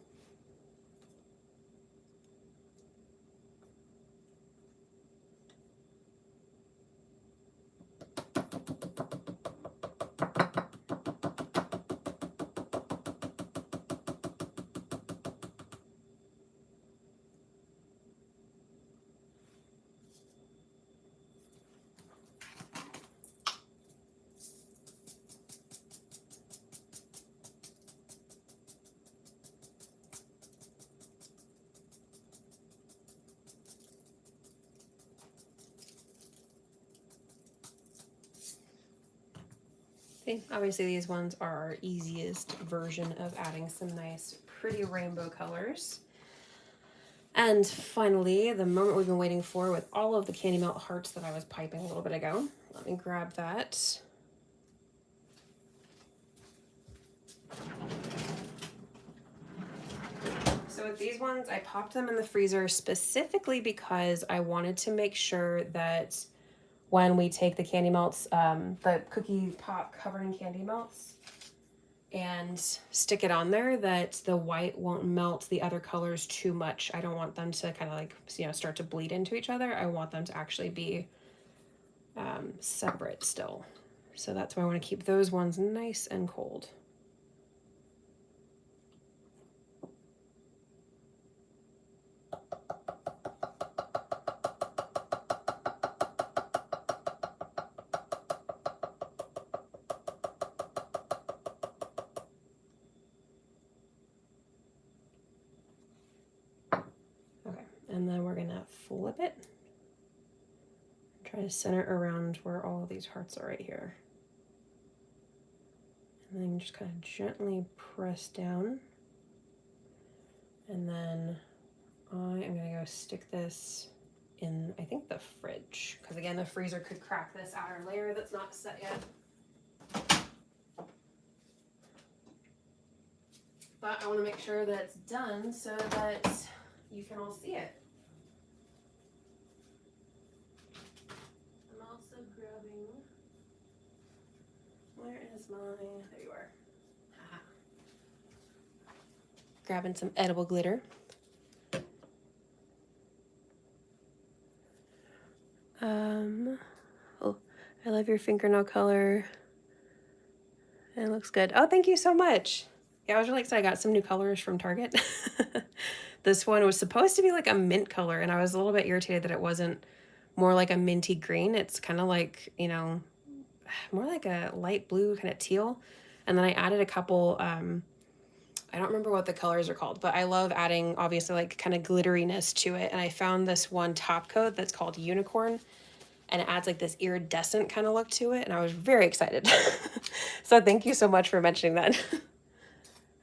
Okay, obviously these ones are our easiest version of adding some nice pretty rainbow colors. And finally, the moment we've been waiting for with all of the candy melt hearts that I was piping a little bit ago. Let me grab that. So with these ones, I popped them in the freezer specifically because I wanted to make sure that when we take the candy melts, the cookie pop covered in candy melts, and stick it on there, that the white won't melt the other colors too much. I don't want them to kind of like, you know, start to bleed into each other. I want them to actually be separate still. So that's why I want to keep those ones nice and cold. Okay, and then we're gonna flip it. Try to center around where all of these hearts are right here. And then just kind of gently press down. And then I am gonna go stick this in, I think, the fridge. Because again, the freezer could crack this outer layer that's not set yet. But I want to make sure that it's done so that you can all see it. I'm also grabbing, where is my, there you are. Haha. Grabbing some edible glitter. Oh, I love your fingernail color. It looks good. Oh, thank you so much. Yeah, I was really excited. I got some new colors from Target. This one was supposed to be like a mint color, and I was a little bit irritated that it wasn't more like a minty green. It's kind of like, you know, more like a light blue, kind of teal. And then I added a couple, I don't remember what the colors are called, but I love adding obviously like kind of glitteriness to it. And I found this one top coat that's called Unicorn, and it adds like this iridescent kind of look to it. And I was very excited. So thank you so much for mentioning that.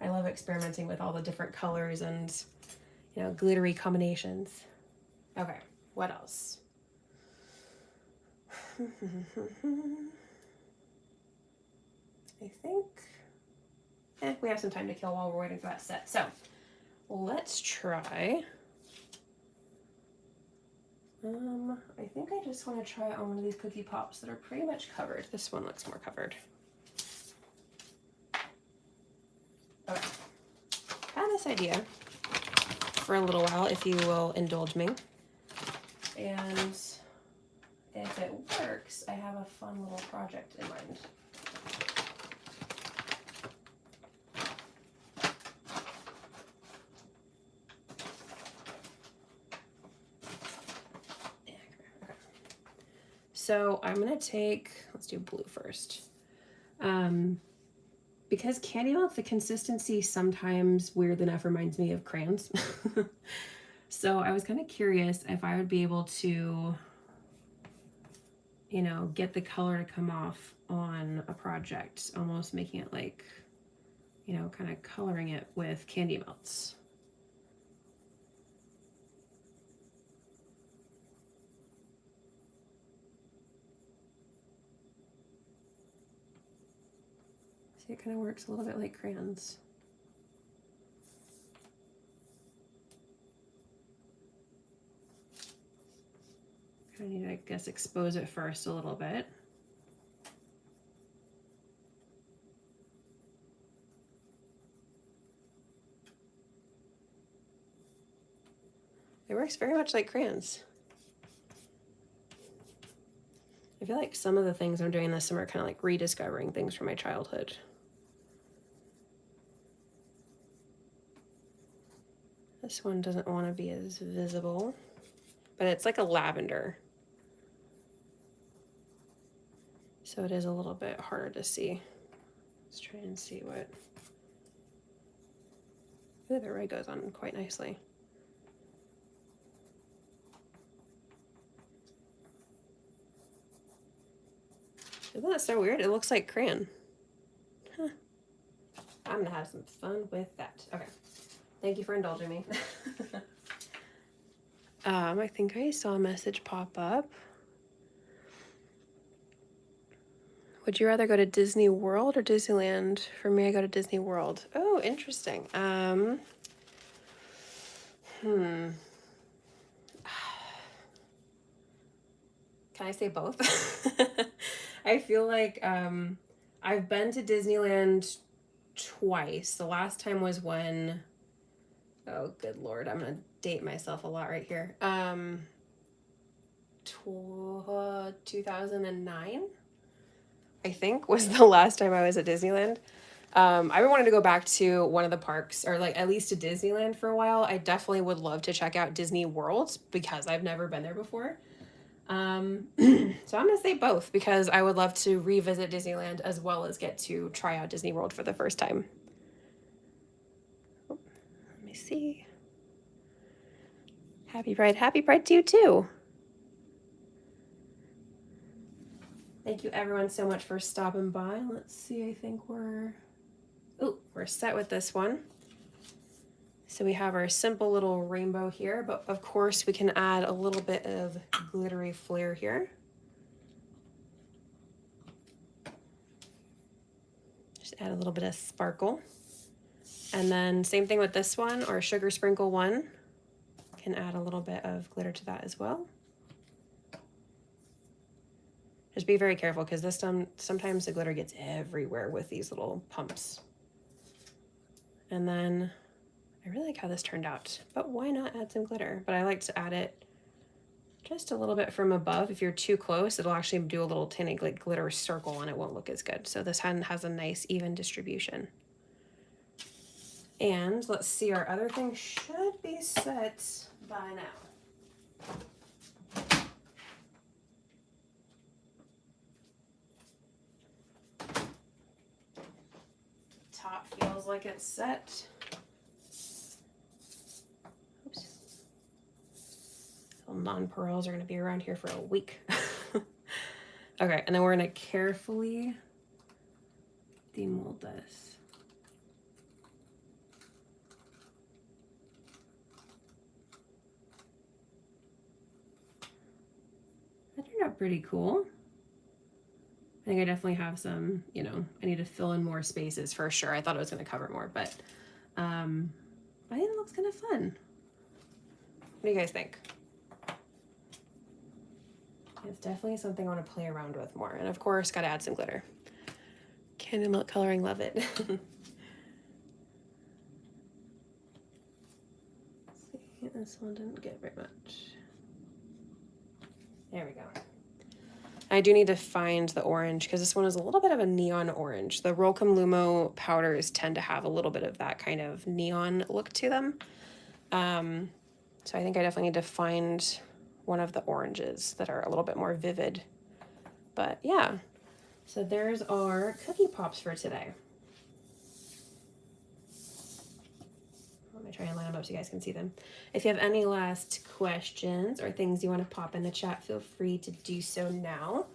I love experimenting with all the different colors and, you know, glittery combinations. Okay, what else? I think we have some time to kill while we're waiting for that set. So let's try. I think I just want to try on one of these cookie pops that are pretty much covered. This one looks more covered. Okay. I had this idea for a little while, if you will indulge me. And if it works, I have a fun little project in mind. So I'm gonna take, let's do blue first. Because candy melts, the consistency sometimes, weird enough, reminds me of crayons. So I was kind of curious if I would be able to, you know, get the color to come off on a project, almost making it like, you know, kind of coloring it with candy melts. See, it kind of works a little bit like crayons. I need to, I guess, expose it first a little bit. It works very much like crayons. I feel like some of the things I'm doing this summer are kind of like rediscovering things from my childhood. This one doesn't want to be as visible, but it's like a lavender. So it is a little bit harder to see. Let's try and see what... Ooh, the red goes on quite nicely. Isn't that so weird? It looks like crayon. Huh. I'm gonna have some fun with that. Okay. Thank you for indulging me. I think I saw a message pop up. Would you rather go to Disney World or Disneyland? For me, I go to Disney World. Oh, interesting. Can I say both? I feel like I've been to Disneyland twice. The last time was when, oh good lord, I'm gonna date myself a lot right here. 2009, I think, was the last time I was at Disneyland. I've been wanting to go back to one of the parks, or like at least to Disneyland for a while. I definitely would love to check out Disney World because I've never been there before. So I'm gonna say both because I would love to revisit Disneyland as well as get to try out Disney World for the first time. Oh, let me see. Happy Pride to you too. Thank you everyone so much for stopping by. Let's see, I think we're set with this one. So we have our simple little rainbow here, but of course we can add a little bit of glittery flair here. Just add a little bit of sparkle. And then same thing with this one, or sugar sprinkle one. Can add a little bit of glitter to that as well. Just be very careful because this time sometimes the glitter gets everywhere with these little pumps. And then I really like how this turned out, but why not add some glitter? But I like to add it just a little bit from above. If you're too close, it'll actually do a little tiny glitter circle and it won't look as good. So this one has a nice even distribution. And let's see, our other thing should be set by now. Top feels like it's set. Oops. Non-pearls are going to be around here for a week. Okay, and then we're going to carefully demold this. That turned out pretty cool. I think I definitely have some, you know, I need to fill in more spaces for sure. I thought it was going to cover more, but I think it looks kind of fun. What do you guys think? It's definitely something I want to play around with more. And of course, got to add some glitter. Candy milk coloring, love it. See, this one didn't get very much. There we go. I do need to find the orange because this one is a little bit of a neon orange. The Rolcom Lumo powders tend to have a little bit of that kind of neon look to them. So I think I definitely need to find one of the oranges that are a little bit more vivid. But yeah, so there's our cookie pops for today. Let me try and line them up so you guys can see them. If you have any last questions or things you want to pop in the chat, feel free to do so now.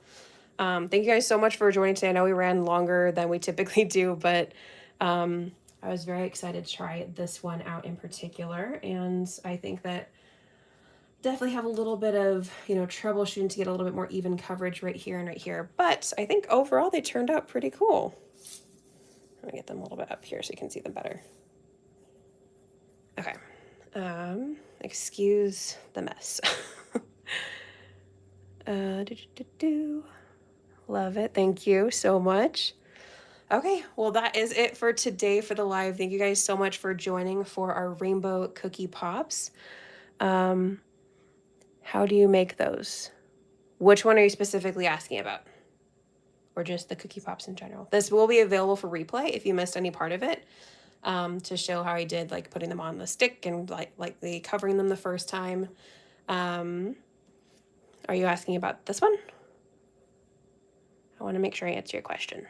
Thank you guys so much for joining today. I know we ran longer than we typically do, but I was very excited to try this one out in particular. And I think that definitely have a little bit of, you know, troubleshooting to get a little bit more even coverage right here and right here. But I think overall they turned out pretty cool. I'm gonna get them a little bit up here so you can see them better. Okay, excuse the mess. Love it. Thank you so much. Okay, well, that is it for today for the live. Thank you guys so much for joining for our rainbow cookie pops. How do you make those? Which one are you specifically asking about? Or just the cookie pops in general? This will be available for replay if you missed any part of it, to show how I did like putting them on the stick and lightly covering them the first time. Are you asking about this one? I want to make sure I answer your question.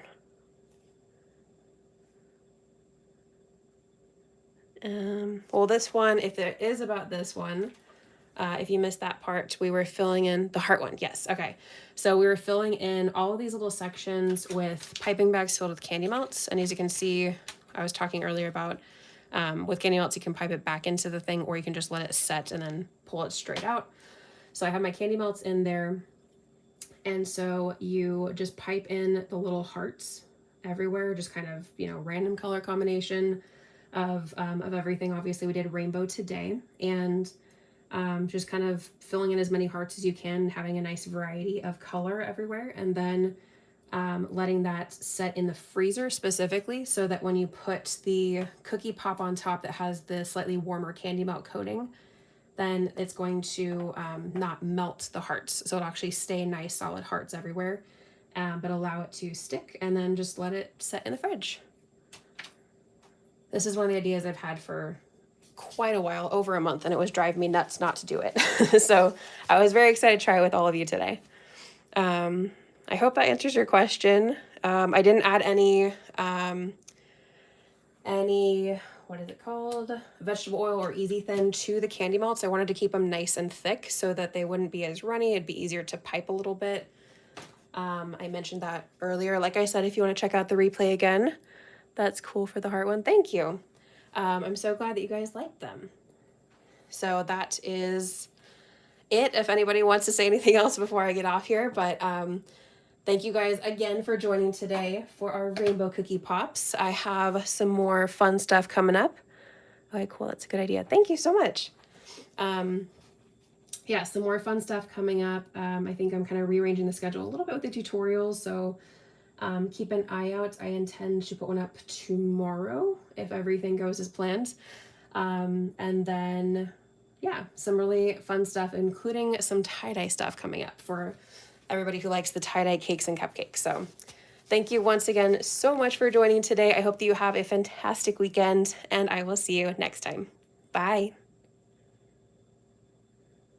Well, this one, if it is about this one, if you missed that part, we were filling in the heart one. Yes. Okay. So we were filling in all of these little sections with piping bags filled with candy melts. And as you can see, I was talking earlier about with candy melts, you can pipe it back into the thing, or you can just let it set and then pull it straight out. So I have my candy melts in there. And so you just pipe in the little hearts everywhere, just kind of, random color combination of everything. Obviously we did rainbow today, and just kind of filling in as many hearts as you can, having a nice variety of color everywhere, and then letting that set in the freezer specifically so that when you put the cookie pop on top that has the slightly warmer candy melt coating, then it's going to not melt the hearts. So it'll actually stay nice solid hearts everywhere, but allow it to stick, and then just let it set in the fridge. This is one of the ideas I've had for quite a while, over a month, and it was driving me nuts not to do it. So I was very excited to try it with all of you today. I hope that answers your question. I didn't add any, what is it called? Vegetable oil or Easy Thin to the candy melts. I wanted to keep them nice and thick so that they wouldn't be as runny. It'd be easier to pipe a little bit. I mentioned that earlier. Like I said, if you want to check out the replay again, that's cool for the heart one. Thank you. I'm so glad that you guys liked them. So that is it. If anybody wants to say anything else before I get off here, but thank you guys again for joining today for our rainbow cookie pops. I have some more fun stuff coming up. Okay, cool. That's a good idea. Thank you so much. Yeah, some more fun stuff coming up. I think I'm kind of rearranging the schedule a little bit with the tutorials, so keep an eye out. I intend to put one up tomorrow if everything goes as planned. And then, yeah, some really fun stuff, including some tie-dye stuff coming up for everybody who likes the tie-dye cakes and cupcakes. So thank you once again so much for joining today. I hope that you have a fantastic weekend, and I will see you next time. Bye.